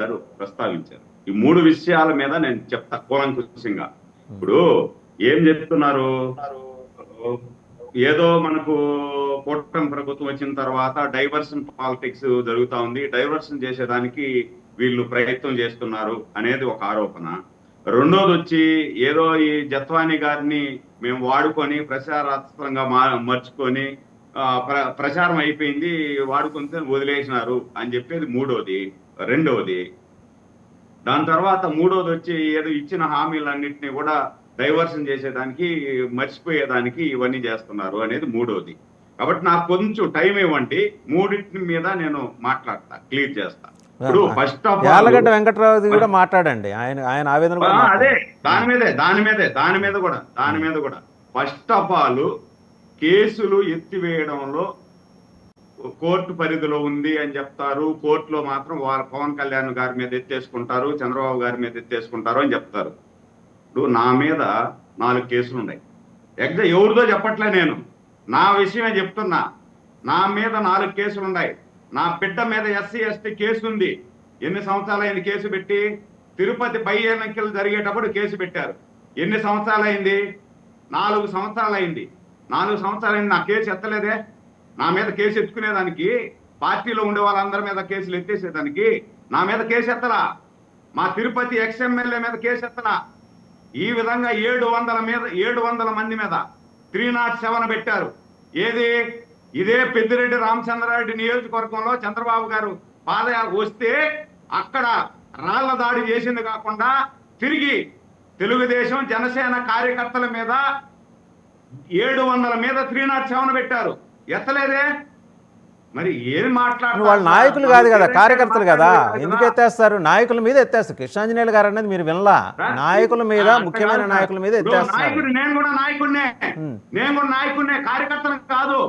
గారు ప్రస్తావించారు. ఈ 3 విషయాల మీద నేను చెప్తా కూలంకుషంగా. ఇప్పుడు ఏం చెప్తున్నారు? ఏదో మనకు కూటమి ప్రభుత్వం వచ్చిన తర్వాత డైవర్షన్ పాలిటిక్స్ జరుగుతా ఉంది. డైవర్షన్ చేసేదానికి వీళ్ళు ప్రయత్నం చేస్తున్నారు అనేది ఒక ఆరోపణ. రెండోది వచ్చి ఏదో ఈ జత్వాని గారిని మేము వాడుకొని ప్రచారాస్త్రంగా మర్చుకొని ప్రచారం అయిపోయింది, వాడుకుంటే వదిలేసినారు అని చెప్పేది మూడోది. రెండవది, దాని తర్వాత మూడోది వచ్చి ఏదో ఇచ్చిన హామీలన్నింటినీ కూడా డైవర్షన్ చేసేదానికి మర్చిపోయేదానికి ఇవన్నీ చేస్తున్నారు అనేది మూడోది. కాబట్టి నాకు కొంచెం టైం ఇవ్వండి, మూడింటి మీద నేను మాట్లాడతా, క్లియర్ చేస్తా. ఇప్పుడు first of all Yarlagadda Venkatrao కూడా మాట్లాడండి, ఆయన ఆవేదన అదే దాని మీద కూడా ఫస్ట్ ఆఫ్ ఆల్ కేసులు ఎత్తివేయడంలో కోర్టు పరిధిలో ఉంది అని చెప్తారు. కోర్టులో మాత్రం పవన్ కళ్యాణ్ గారి మీద ఎత్తేసుకుంటారు, చంద్రబాబు గారి మీద ఎత్తేసుకుంటారు అని చెప్తారు. ఇప్పుడు నా మీద 4 కేసులు ఉన్నాయి. ఎవరిదో చెప్పట్లే, నేను నా విషయమే చెప్తున్నా. నా మీద 4 కేసులు ఉన్నాయి. నా బిడ్డ మీద ఎస్సీ ఎస్టీ కేసు ఉంది. ఎన్ని సంవత్సరాలైంది కేసు పెట్టి? తిరుపతి బై ఎన్నికలు జరిగేటప్పుడు కేసు పెట్టారు. ఎన్ని సంవత్సరాలైంది? 4 సంవత్సరాలైంది. 4 సంవత్సరాలైంది, నా కేసు ఎత్తలేదే. నా మీద కేసు ఎత్తుకునేదానికి, పార్టీలో ఉండే వాళ్ళందరి మీద కేసులు ఎత్తేసేదానికి నా మీద కేసు ఎత్తలా. మా తిరుపతి ఎక్స్ఎమ్మెల్యే మీద కేసు ఎత్తలా. ఈ విధంగా 700 మంది మీద 307 పెట్టారు. ఏది? ఇదే పెద్దిరెడ్డి రామచంద్రారెడ్డి నియోజకవర్గంలో చంద్రబాబు గారు పాదయాత్ర వస్తే అక్కడ రాళ్ల దాడి చేసింది కాకుండా తిరిగి తెలుగుదేశం జనసేన కార్యకర్తల మీద 700 మీద 307 పెట్టారు. ఎత్తలేదే. మరి ఏం మాట్లాడుతున్నారు? వాళ్ళు నాయకులు కాదు కదా, కార్యకర్తలు కదా, ఎందుకు ఎత్తేస్తారు? నాయకుల మీద ఎత్తేస్తారు. కృష్ణాంజనేయులు గారు అనేది మీరు వినలా, నాయకుల మీద, ముఖ్యమైన నాయకుల మీద ఎత్తేస్తారు. నేను కూడా నాయకుడినే, కార్యకర్తలు కాదు.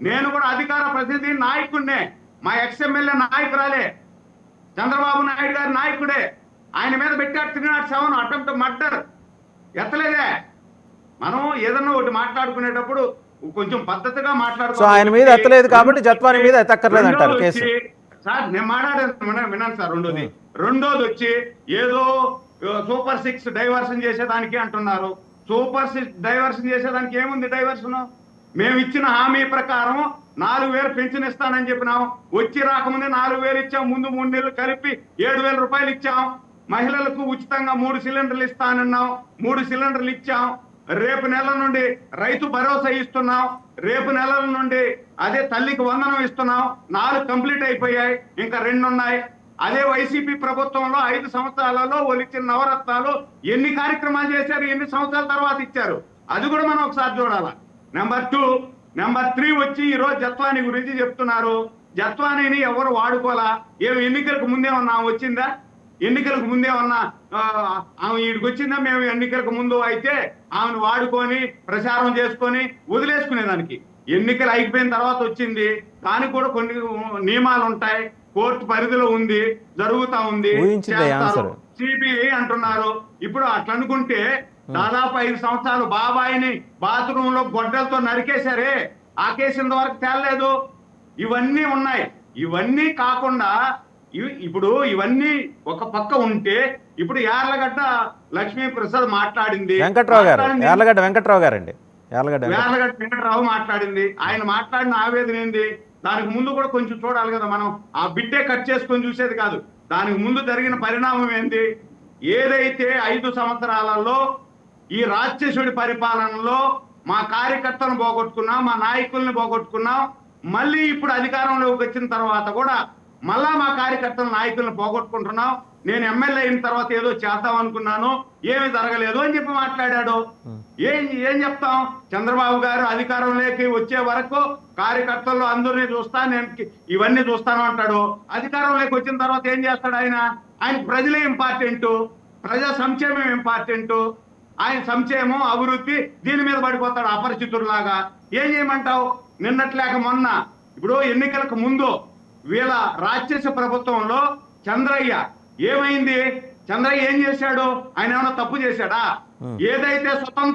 నేను కూడా అధికార ప్రతినిధి, నాయకుడినే. మా ఎక్స్ఎమ్మెల్యే నాయకురాలే, చంద్రబాబు నాయుడు గారి నాయకుడే. ఆయన మీద పెట్టారు 307 అటెంప్ట్ మర్డర్. ఎత్తలేదే. మనం ఏదన్నా ఒకటి మాట్లాడుకునేటప్పుడు కొంచెం పద్ధతిగా సో ఆయన మీద ఎత్తలేదు కాబట్టి జత్వాని మీద ఎత్తక్కర్లేదు అంటారు కేసు. సార్ నేను మాట్లాడాను, వినండి సార్. రెండోది వచ్చి ఏదో సూపర్ 6 డైవర్షన్ చేసేదానికి అంటున్నారు. సూపర్ 6 డైవర్షన్ చేసేదానికి ఏముంది? డైవర్షన్ మేము ఇచ్చిన హామీ ప్రకారం 4,000 పెన్షన్ ఇస్తానని చెప్పినాం. వచ్చి రాకముందే 4,000 ఇచ్చాం. ముందు 3 నెలలు కలిపి 7,000 రూపాయలు ఇచ్చాం. మహిళలకు ఉచితంగా 3 సిలిండర్లు ఇస్తానన్నాం. 3 సిలిండర్లు ఇచ్చాం. రేపు నెల నుండి రైతు భరోసా ఇస్తున్నాం. రేపు నెలల నుండి అదే తల్లికి వందనం ఇస్తున్నాం. 4 కంప్లీట్ అయిపోయాయి, ఇంకా 2 ఉన్నాయి. అదే వైసీపీ ప్రభుత్వంలో 5 సంవత్సరాలలో వాళ్ళు ఇచ్చిన నవరత్నాలు ఎన్ని కార్యక్రమాలు చేశారు, ఎన్ని సంవత్సరాల తర్వాత ఇచ్చారు, అది కూడా మనం ఒకసారి చూడాలి. నెంబర్ 2. నెంబర్ 3 వచ్చి ఈరోజు జత్వాని గురించి చెప్తున్నారు. జత్వానీని ఎవరు వాడుకోవాలా? ఏమి ఎన్నికలకు ముందేమన్నా వచ్చిందా? ఎన్నికలకు ముందేమన్నా ఆమె ఈడికి వచ్చిందా? మేము ఎన్నికలకు ముందు అయితే ఆమెను వాడుకొని ప్రచారం చేసుకొని వదిలేసుకునేదానికి. ఎన్నికలు అయిపోయిన తర్వాత వచ్చింది. దానికి కూడా కొన్ని నియమాలు ఉంటాయి. కోర్టు పరిధిలో ఉంది, జరుగుతా ఉంది. సిబిఐ అంటున్నారు. ఇప్పుడు అట్లా అనుకుంటే దాదాపు 5 సంవత్సరాలు బాబాయిని బాత్రూమ్ లో గొడ్డలతో నరికేశారే, ఆ కేసు ఇంతవరకు తేలలేదు. ఇవన్నీ ఉన్నాయి. ఇవన్నీ కాకుండా ఇప్పుడు ఇవన్నీ ఒక పక్క ఉంటే, ఇప్పుడు యార్లగడ్డ లక్ష్మీ ప్రసాద్ మాట్లాడింది, యార్లగడ్డ వెంకట్రావు మాట్లాడింది. ఆయన మాట్లాడిన ఆవేదన ఏంది? దానికి ముందు కూడా కొంచెం చూడాలి కదా మనం. ఆ బిడ్డే కట్ చేసుకొని చూసేది కాదు. దానికి ముందు జరిగిన పరిణామం ఏంది? ఏదైతే 5 సంవత్సరాలలో ఈ రాక్షసుడి పరిపాలనలో మా కార్యకర్తలను పోగొట్టుకున్నాం, మా నాయకుల్ని పోగొట్టుకున్నాం. మళ్ళీ ఇప్పుడు అధికారంలోకి వచ్చిన తర్వాత కూడా మళ్ళా మా కార్యకర్తల నాయకులను పోగొట్టుకుంటున్నాం. నేను ఎమ్మెల్యే అయిన తర్వాత ఏదో చేద్దాం అనుకున్నాను, ఏమీ జరగలేదు అని చెప్పి మాట్లాడాడు. ఏం చెప్తాం? చంద్రబాబు గారు అధికారంలోకి వచ్చే వరకు కార్యకర్తల్లో అందరినీ చూస్తా, నేను ఇవన్నీ చూస్తాను అంటాడు. అధికారంలోకి వచ్చిన తర్వాత ఏం చేస్తాడు ఆయన? ఆయన ప్రజలే ఇంపార్టెంట్, ప్రజా సంక్షేమం ఇంపార్టెంట్. ఆయన సంక్షేమం, అభివృద్ధి దీని మీద పడిపోతాడు అపరిచితుడిలాగా. ఏం చేయమంటావు? నిన్నట్లేక మొన్న, ఇప్పుడు ఎన్నికలకు ముందు వీళ్ళ రాక్షస ప్రభుత్వంలో చంద్రయ్య ఏమైంది? చంద్రయ్య ఏం చేశాడు? ఆయన ఏమైనా తప్పు చేశాడా? ఏదైతే స్వతంత్ర